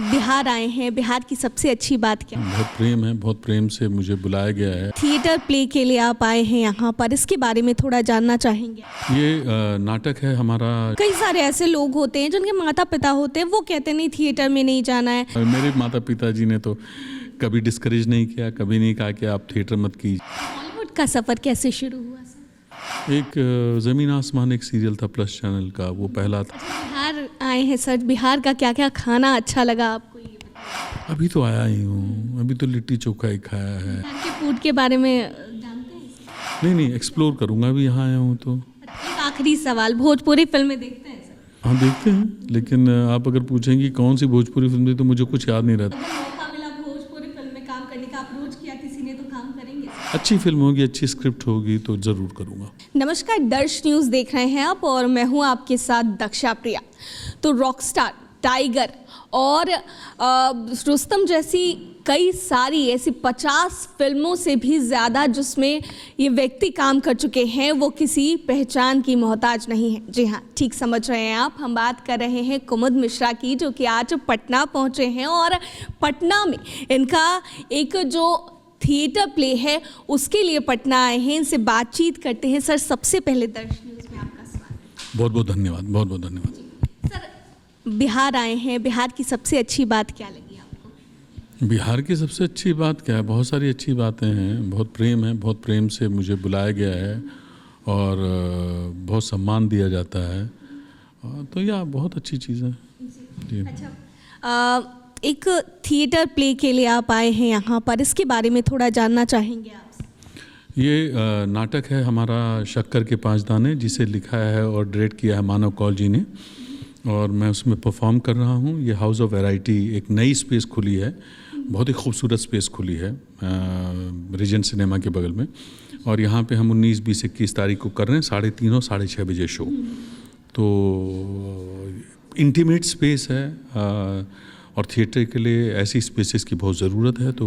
बिहार आए हैं, बिहार की सबसे अच्छी बात क्या है? बहुत प्रेम है, बहुत प्रेम से मुझे बुलाया गया है। थिएटर प्ले के लिए आप आए हैं यहाँ पर, इसके बारे में थोड़ा जानना चाहेंगे? ये नाटक है हमारा। कई सारे ऐसे लोग होते हैं जिनके माता पिता होते हैं, वो कहते नहीं थिएटर में नहीं जाना है। मेरे माता पिताजी ने तो कभी डिस्करेज नहीं किया, कभी नहीं कहा कि आप थिएटर मत कीजिए। बॉलीवुड का सफ़र कैसे शुरू हुआ सर? एक ज़मीन आसमान एक सीरियल था प्लस चैनल का, वो पहला था। बिहार आए हैं सर, बिहार का क्या क्या खाना अच्छा लगा आपको, ये बताइए। अभी तो आया ही हूँ, अभी तो लिट्टी चोखा ही खाया है। बिहार के फूड के बारे में जानते हैं? नहीं, एक्सप्लोर करूँगा अभी यहाँ आया हूँ तो। एक आखिरी सवाल, भोजपुरी फिल्में देखते हैं सर? हाँ देखते हैं, लेकिन आप अगर पूछेंगी कौन सी भोजपुरी फिल्म थी तो मुझे कुछ याद नहीं रहता। अगर मौका मिला भोजपुरी फिल्म में काम करने का, अप्रोच किया किसी ने, तो काम करेंगे सर? अच्छी फिल्म होगी, अच्छी स्क्रिप्ट होगी तो ज़रूर करूँगा। नमस्कार, दर्श न्यूज़ देख रहे हैं आप और मैं हूं आपके साथ दक्षा प्रिया। तो रॉकस्टार, टाइगर और रुस्तम जैसी कई सारी ऐसी 50 फिल्मों से भी ज़्यादा जिसमें ये व्यक्ति काम कर चुके हैं, वो किसी पहचान की मोहताज नहीं है। जी हाँ, ठीक समझ रहे हैं आप, हम बात कर रहे हैं कुमुद मिश्रा की, जो कि आज पटना पहुँचे हैं और पटना में इनका एक जो थिएटर प्ले है उसके लिए पटना आए हैं। इनसे बातचीत करते हैं। सर, सबसे पहले दर्श न्यूज़ में आपका स्वागत। बहुत बहुत धन्यवाद, बहुत बहुत धन्यवाद। सर, बिहार आए हैं, बिहार की सबसे अच्छी बात क्या लगी आपको? बिहार की सबसे अच्छी बात क्या है? बहुत सारी अच्छी बातें हैं। बहुत प्रेम है, बहुत प्रेम से मुझे बुलाया गया है और बहुत सम्मान दिया जाता है, तो यह बहुत अच्छी चीज़ है जी। अच्छा, एक थिएटर प्ले के लिए आप आए हैं यहाँ पर, इसके बारे में थोड़ा जानना चाहेंगे आपसे? ये नाटक है हमारा शक्कर के 5 दाने, जिसे लिखा है और डायरेक्ट किया है मानव कौल जी ने, और मैं उसमें परफॉर्म कर रहा हूँ। ये हाउस ऑफ वैरायटी एक नई स्पेस खुली है, बहुत ही खूबसूरत स्पेस खुली है रीजेंट सिनेमा के बगल में, और यहाँ पे हम 19, 20, 21 तारीख को कर रहे हैं 3:30 और 6:30 बजे शो। तो इंटीमेट स्पेस है और थिएटर के लिए ऐसी स्पेसेस की बहुत ज़रूरत है। तो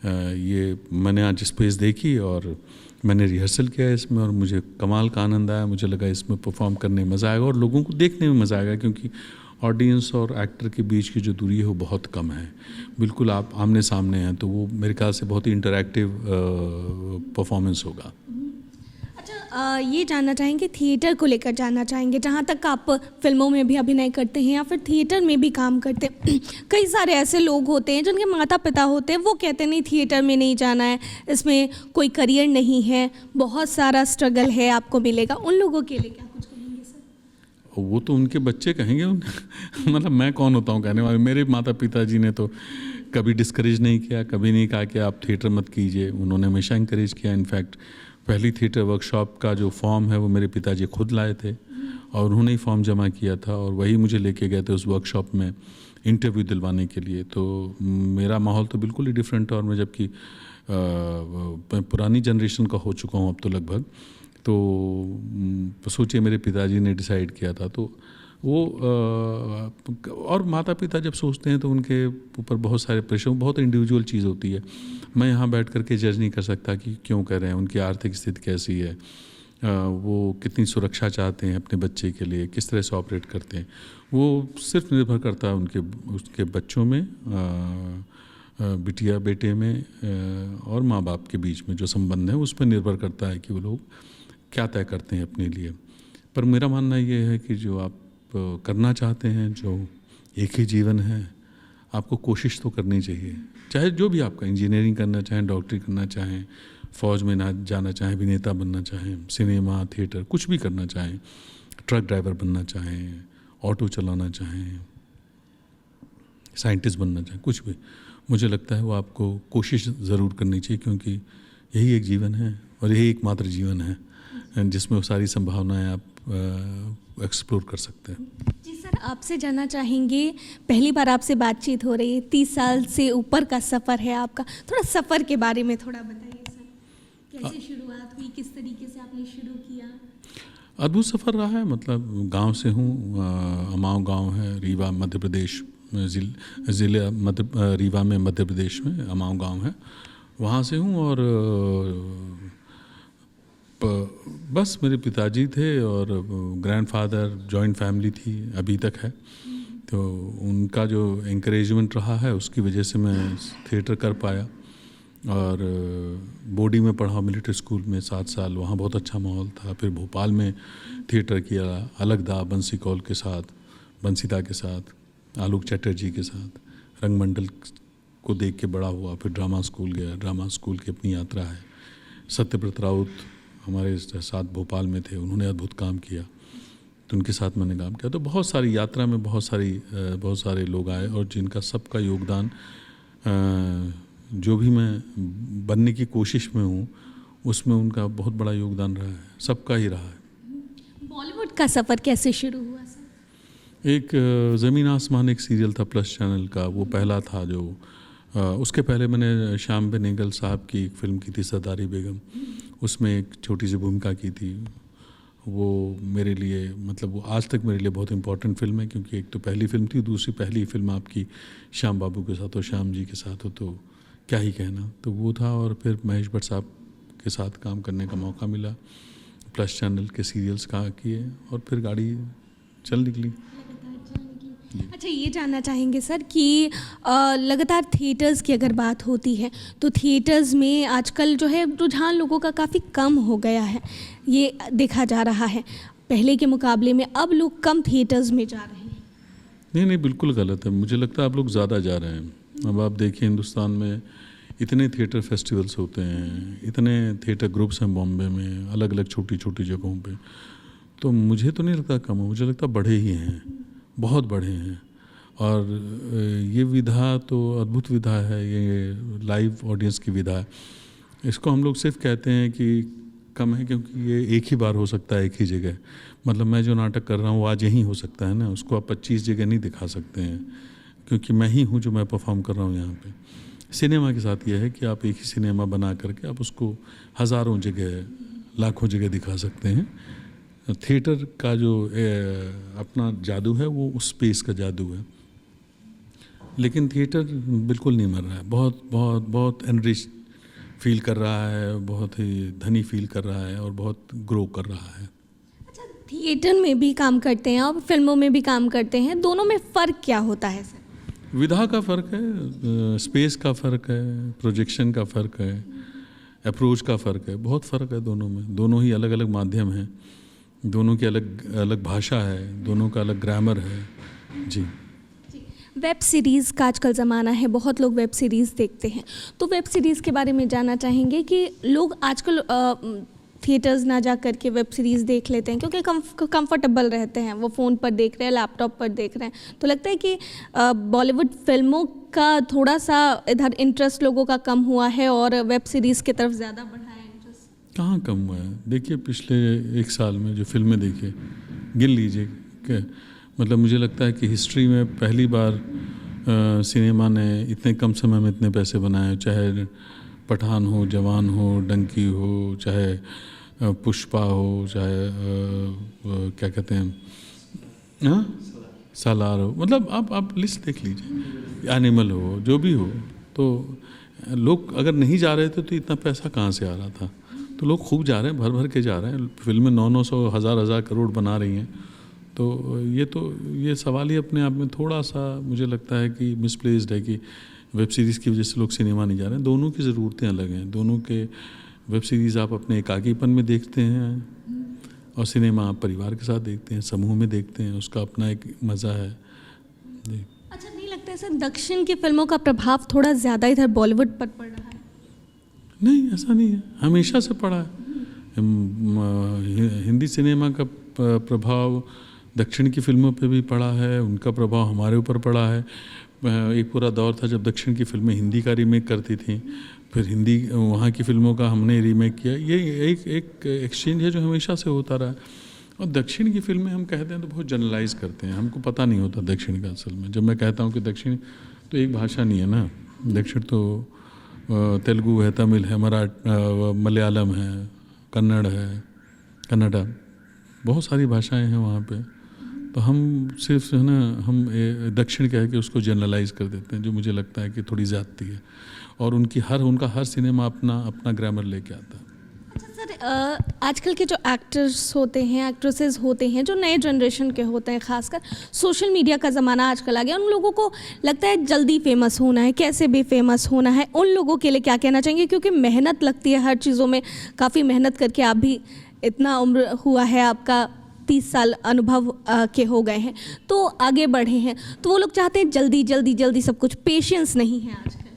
ये मैंने आज स्पेस देखी और मैंने रिहर्सल किया इसमें और मुझे कमाल का आनंद आया। मुझे लगा इसमें परफॉर्म करने में मज़ा आएगा और लोगों को देखने में मज़ा आएगा, क्योंकि ऑडियंस और एक्टर के बीच की जो दूरी है वो बहुत कम है। बिल्कुल आप आमने सामने हैं, तो वो मेरे ख्याल से बहुत ही इंटरैक्टिव परफॉर्मेंस होगा। ये जानना चाहेंगे, थिएटर को लेकर जानना चाहेंगे, जहाँ तक आप फिल्मों में भी अभिनय करते हैं या फिर थिएटर में भी काम करते हैं, कई सारे ऐसे लोग होते हैं जिनके माता पिता होते हैं, वो कहते नहीं थिएटर में नहीं जाना है, इसमें कोई करियर नहीं है, बहुत सारा स्ट्रगल है, आपको मिलेगा। उन लोगों के लिए क्या कुछ कहेंगे सर? वो तो उनके बच्चे कहेंगे मतलब मैं कौन होता हूँ कहने वाले। मेरे माता पिताजी ने तो कभी डिस्करेज नहीं किया, कभी नहीं कहा कि आप थिएटर मत कीजिए। उन्होंने हमेशा इंकरेज किया। इनफैक्ट पहली थिएटर वर्कशॉप का जो फॉर्म है वो मेरे पिताजी खुद लाए थे और उन्होंने ही फॉर्म जमा किया था और वही मुझे लेके गए थे उस वर्कशॉप में इंटरव्यू दिलवाने के लिए। तो मेरा माहौल तो बिल्कुल ही डिफरेंट है, और मैं जबकि पुरानी जनरेशन का हो चुका हूँ अब तो लगभग, तो सोचिए मेरे पिताजी ने डिसाइड किया था। तो वो और माता पिता जब सोचते हैं तो उनके ऊपर बहुत सारे प्रेशर, बहुत इंडिविजुअल चीज़ होती है। मैं यहाँ बैठ कर के जज नहीं कर सकता कि क्यों कर रहे हैं, उनकी आर्थिक स्थिति कैसी है, वो कितनी सुरक्षा चाहते हैं अपने बच्चे के लिए, किस तरह से ऑपरेट करते हैं। वो सिर्फ निर्भर करता है उसके बच्चों में, बिटिया बेटे में और माँ बाप के बीच में जो संबंध है उस पर निर्भर करता है कि वो लोग क्या तय करते हैं अपने लिए। पर मेरा मानना ये है कि जो आप करना चाहते हैं, जो एक ही जीवन है, आपको कोशिश तो करनी चाहिए। चाहे जो भी आपका, इंजीनियरिंग करना चाहें, डॉक्टरी करना चाहें, फ़ौज में ना जाना चाहें, अभिनेता बनना चाहें, सिनेमा थिएटर कुछ भी करना चाहें, ट्रक ड्राइवर बनना चाहें, ऑटो चलाना चाहें, साइंटिस्ट बनना चाहें, कुछ भी, मुझे लगता है वो आपको कोशिश ज़रूर करनी चाहिए, क्योंकि यही एक जीवन है और यही एकमात्र जीवन है जिसमें वो सारी संभावनाएं आप एक्सप्लोर कर सकते हैं। जी सर, आपसे जानना चाहेंगे, पहली बार आपसे बातचीत हो रही है, 30 साल से ऊपर का सफ़र है आपका, थोड़ा सफ़र के बारे में थोड़ा बताइए सर। कैसे शुरुआत हुई, किस तरीके से आपने शुरू किया? अद्भुत सफ़र रहा है। मतलब गांव से हूँ, अमाव गांव है, रीवा मध्य प्रदेश ज़िले रीवा में मध्य प्रदेश में अमाव गांव है, वहाँ से हूँ। और बस मेरे पिताजी थे और ग्रैंडफादर, जॉइंट फैमिली थी, अभी तक है। तो उनका जो एंकरेजमेंट रहा है उसकी वजह से मैं थिएटर कर पाया। और बोडी में पढ़ा मिलिट्री स्कूल में 7 साल, वहाँ बहुत अच्छा माहौल था। फिर भोपाल में थिएटर किया, अलगदा बंसी कौल के साथ, बंसीदा के साथ, आलोक चटर्जी के साथ, रंगमंडल को देख के बड़ा हुआ। फिर ड्रामा स्कूल गया, ड्रामा स्कूल की अपनी यात्रा है। सत्यव्रत राउत हमारे साथ भोपाल में थे, उन्होंने अद्भुत काम किया, तो उनके साथ मैंने काम किया। तो बहुत सारी यात्रा में बहुत सारे लोग आए और जिनका सबका योगदान, जो भी मैं बनने की कोशिश में हूँ उसमें उनका बहुत बड़ा योगदान रहा है, सबका ही रहा है। बॉलीवुड का सफ़र कैसे शुरू हुआ सर? एक ज़मीन आसमान एक सीरियल था प्लस चैनल का, वो पहला था जो उसके पहले मैंने श्याम बेनेगल साहब की एक फिल्म की थी सरदारी बेगम, उसमें एक छोटी सी भूमिका की थी। वो मेरे लिए, मतलब वो आज तक मेरे लिए बहुत इम्पोर्टेंट फिल्म है, क्योंकि एक तो पहली फिल्म थी, दूसरी पहली फिल्म आपकी श्याम बाबू के साथ हो, श्याम जी के साथ हो, तो क्या ही कहना। तो वो था। और फिर महेश भट्ट साहब के साथ काम करने का मौका मिला, प्लस चैनल के सीरियल्स का किए और फिर गाड़ी चल निकली। अच्छा, ये जानना चाहेंगे सर कि लगातार थिएटर्स की अगर बात होती है तो थिएटर्स में आजकल जो है रुझान लोगों का काफ़ी कम हो गया है, ये देखा जा रहा है। पहले के मुकाबले में अब लोग कम थिएटर्स में जा रहे हैं। नहीं, बिल्कुल गलत है। मुझे लगता है आप लोग ज़्यादा जा रहे हैं। अब आप देखिए हिंदुस्तान में इतने थिएटर फेस्टिवल्स होते हैं, इतने थिएटर ग्रुप्स हैं बॉम्बे में, अलग अलग छोटी छोटी जगहों पे, तो मुझे तो नहीं लगता कम है, मुझे लगता बढ़े ही हैं, बहुत बढ़े हैं। और ये विधा तो अद्भुत विधा है, ये लाइव ऑडियंस की विधा है। इसको हम लोग सिर्फ कहते हैं कि कम है क्योंकि ये एक ही बार हो सकता है, एक ही जगह। मतलब मैं जो नाटक कर रहा हूँ वो आज यहीं हो सकता है ना, उसको आप 25 जगह नहीं दिखा सकते हैं, क्योंकि मैं ही हूँ जो मैं परफॉर्म कर रहा हूँ यहाँ पे। सिनेमा के साथ ये है कि आप एक ही सिनेमा बना करके आप उसको हज़ारों जगह, लाखों जगह दिखा सकते हैं। थिएटर का जो अपना जादू है वो उस स्पेस का जादू है। लेकिन थिएटर बिल्कुल नहीं मर रहा है, बहुत बहुत बहुत एनरिच फील कर रहा है, बहुत ही धनी फील कर रहा है और बहुत ग्रो कर रहा है। अच्छा, थिएटर में भी काम करते हैं और फिल्मों में भी काम करते हैं, दोनों में फ़र्क क्या होता है सर? विधा का फ़र्क है, स्पेस का फ़र्क है, प्रोजेक्शन का फ़र्क है, अप्रोच का फ़र्क है, बहुत फ़र्क है दोनों में। दोनों ही अलग अलग माध्यम हैं, दोनों की अलग अलग भाषा है, दोनों का अलग ग्रामर है। जी। वेब सीरीज़ का आजकल ज़माना है, बहुत लोग वेब सीरीज़ देखते हैं, तो वेब सीरीज़ के बारे में जानना चाहेंगे कि लोग आजकल थिएटर्स ना जा कर के वेब सीरीज़ देख लेते हैं क्योंकि कंफर्टेबल रहते हैं, वो फ़ोन पर देख रहे हैं, लैपटॉप पर देख रहे हैं। तो लगता है कि बॉलीवुड फिल्मों का थोड़ा सा इधर इंटरेस्ट लोगों का कम हुआ है और वेब सीरीज़ की तरफ ज़्यादा बढ़ा है इंटरेस्ट। कहाँ कम हुआ है? देखिए पिछले 1 साल में जो फिल्में देखिए, गिन लीजिए कि मतलब मुझे लगता है कि हिस्ट्री में पहली बार सिनेमा ने इतने कम समय में इतने पैसे बनाए, चाहे पठान हो, जवान हो, डंकी हो, चाहे पुष्पा हो, चाहे क्या कहते हैं सालार हो, मतलब आप लिस्ट देख लीजिए, एनिमल हो, जो भी हो। तो लोग अगर नहीं जा रहे थे तो इतना पैसा कहाँ से आ रहा था? तो लोग खूब जा रहे हैं, भर भर के जा रहे हैं, फिल्में 900 हज़ार करोड़ बना रही हैं। तो ये सवाल ही अपने आप में थोड़ा सा मुझे लगता है कि मिसप्लेस्ड है कि वेब सीरीज़ की वजह से लोग सिनेमा नहीं जा रहे हैं। दोनों की ज़रूरतें अलग हैं, दोनों के वेब सीरीज़ आप अपने एकाकीपन में देखते हैं और सिनेमा आप परिवार के साथ देखते हैं, समूह में देखते हैं, उसका अपना एक मज़ा है। जी। अच्छा, नहीं लगता है सर दक्षिण की फिल्मों का प्रभाव थोड़ा ज़्यादा इधर बॉलीवुड पर पड़ रहा है? नहीं, ऐसा नहीं है, हमेशा से पड़ा है। हिंदी सिनेमा का प्रभाव दक्षिण की फिल्मों पे भी पड़ा है, उनका प्रभाव हमारे ऊपर पड़ा है। एक पूरा दौर था जब दक्षिण की फिल्में हिंदी का रीमेक करती थी, फिर हिंदी वहाँ की फिल्मों का हमने रीमेक किया। ये एक एक्सचेंज है जो हमेशा से होता रहा है। और दक्षिण की फिल्में हम कहते हैं तो बहुत जनरलाइज करते हैं, हमको पता नहीं होता दक्षिण का असल में। जब मैं कहता हूँ कि दक्षिण तो एक भाषा नहीं है ना, दक्षिण तो तेलुगु है, तमिल है, मलयालम है, कन्नड़ है, कन्नड़ा, बहुत सारी भाषाएं हैं वहाँ पे। तो हम सिर्फ है ना, हम दक्षिण कह के उसको जनरलाइज कर देते हैं, जो मुझे लगता है कि थोड़ी ज़्यादती है। और उनका हर सिनेमा अपना ग्रामर लेके आता है। अच्छा सर, आजकल के जो एक्टर्स होते हैं, एक्ट्रेसेस होते हैं, जो नए जनरेशन के होते हैं, खासकर सोशल मीडिया का ज़माना आजकल आ गया, उन लोगों को लगता है जल्दी फेमस होना है, कैसे भी फेमस होना है। उन लोगों के लिए क्या कहना चाहेंगे? क्योंकि मेहनत लगती है हर चीज़ों में, काफ़ी मेहनत करके आप भी, इतना उम्र हुआ है आपका, 30 साल अनुभव के हो गए हैं, तो आगे बढ़े हैं, तो वो लोग चाहते हैं जल्दी जल्दी जल्दी सब कुछ, पेशेंस नहीं है आजकल।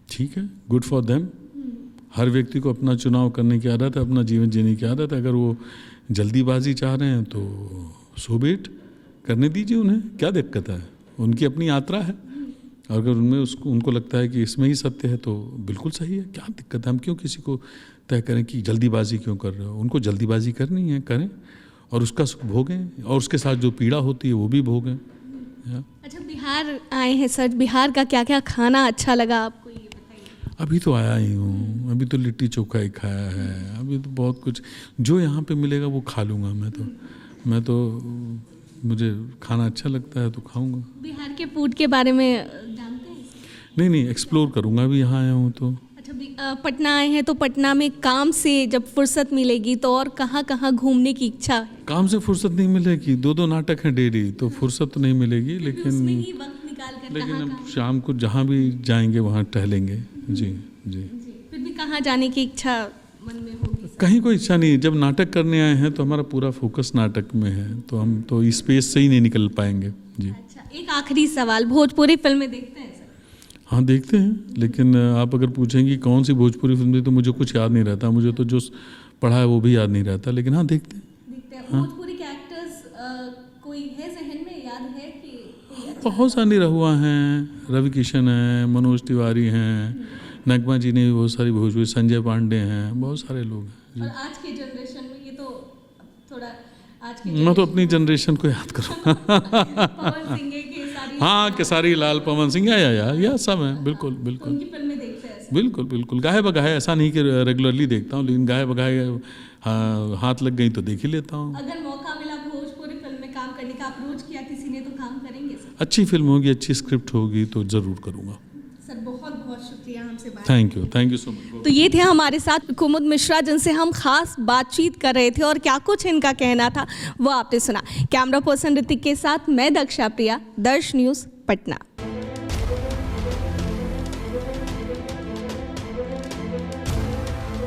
ठीक है, गुड फॉर देम। हर व्यक्ति को अपना चुनाव करने की आदत है, अपना जीवन जीने की आदत है। अगर वो जल्दीबाजी चाह रहे हैं तो सो बेट, करने दीजिए उन्हें, क्या दिक्कत है, उनकी अपनी यात्रा है। और अगर उनमें उनको लगता है कि इसमें ही सत्य है तो बिल्कुल सही है, क्या दिक्कत है। हम क्यों किसी को तय करें कि जल्दीबाजी क्यों कर रहे हो? उनको जल्दीबाजी करनी है, करें, और उसका सुख भोगें, और उसके साथ जो पीड़ा होती है वो भी भोगें। अच्छा, बिहार आए हैं सर, बिहार का क्या क्या खाना अच्छा लगा आपको, ये बताइए। अभी तो आया ही हूँ, अभी तो लिट्टी चोखा ही खाया है, अभी तो बहुत कुछ जो यहाँ पे मिलेगा वो खा लूँगा। मैं तो मुझे खाना अच्छा लगता है तो खाऊँगा। बिहार के फूड के बारे में जानते हैं? नहीं, एक्सप्लोर करूँगा अभी यहाँ आया हूँ तो। अच्छा, पटना आए हैं तो पटना में काम से जब फुर्सत मिलेगी तो और कहाँ कहाँ घूमने की इच्छा है? काम से फुर्सत नहीं मिलेगी, 2 नाटक हैं डेली, तो फुर्सत तो नहीं मिलेगी, उसमें ही वक्त निकाल कर लेकिन कहाँ अब शाम को जहाँ भी जाएंगे वहाँ टहलेंगे। जी। फिर भी कहाँ जाने की इच्छा मन में होगी? कहीं कोई इच्छा नहीं है, जब नाटक करने आए हैं तो हमारा पूरा फोकस नाटक में है, तो हम तो इस स्पेस से ही नहीं निकल पाएंगे। जी। अच्छा, एक आखिरी सवाल, भोजपुरी फिल्में देखते हैं सर? हाँ, देखते हैं, लेकिन आप अगर पूछेंगे कौन सी भोजपुरी फिल्म थी तो मुझे कुछ याद नहीं रहता, मुझे तो जो पढ़ा है वो भी याद नहीं रहता, लेकिन हाँ देखते हैं। हाँ। भोजपुरी के एक्टर्स कोई है जहन में, याद है कि? बहुत सारे निरहुआ हैं, रवि किशन हैं, मनोज तिवारी हैं, नगमा जी ने भी बहुत सारी भोजपुरी, संजय पांडे हैं, बहुत सारे लोग हैं। और आज के जनरेशन में ये तो थोड़ा, आज के मैं तो अपनी जनरेशन को याद करूँगा। पवन सिंह के सारी, हाँ, केसारी लाल, पवन सिंह, या सब हैं, बिल्कुल। उनकी फिल्में देखते हैं सर? बिल्कुल गाहे बगाहे, ऐसा नहीं कि रेगुलरली देखता हूँ, लेकिन गाहे बगाहे हाथ लग गई तो देख ही लेता हूँ। अगर मौका मिला भोजपुरी फिल्म में काम करने का, अप्रोच किया किसी ने, तो काम करेंगे सर? अच्छी फिल्म होगी, अच्छी स्क्रिप्ट होगी तो ज़रूर करूँगा। सर बहुत बहुत शुक्रिया हमसे बात। Thank you so much. तो ये थे हमारे साथ कुमुद मिश्रा, जिनसे हम खास बातचीत कर रहे थे, और क्या कुछ इनका कहना था वो आपने सुना। कैमरा पर्सन ऋतिक के साथ मैं दक्षा प्रिया, दर्श न्यूज़, पटना।